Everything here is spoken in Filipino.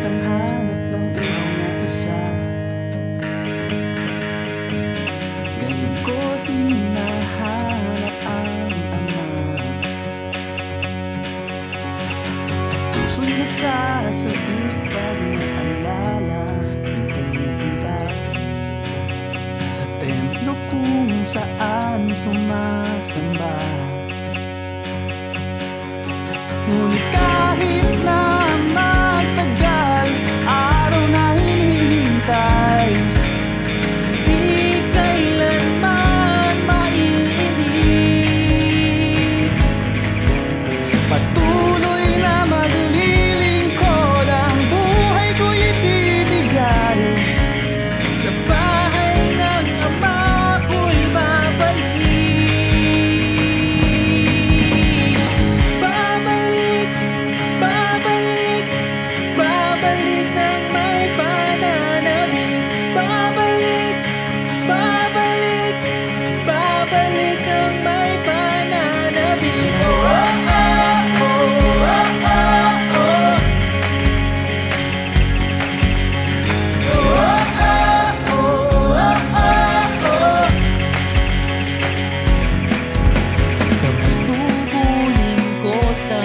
isang hanap ng uhaw na usa. Ngayon ko hinahanap ang ama. Puso'y nasasabik pag naalala yung pumupunta sa templo kung saan sumasamba. Ngunit kahit na magtagal, araw na hinihintay, di kailanman maiinip. Patuloy na maglilingkod, ang buhay ko'y ibibigay. Sa bahay ng ama ko'y babalik. Babalik, babalik ng may pananabik. Babalik, babalik, babalik ng may pananabik. Oh, oh, oh, oh, oh, oh, oh. Oh, oh, oh, oh, oh. Kapitugulin ko sa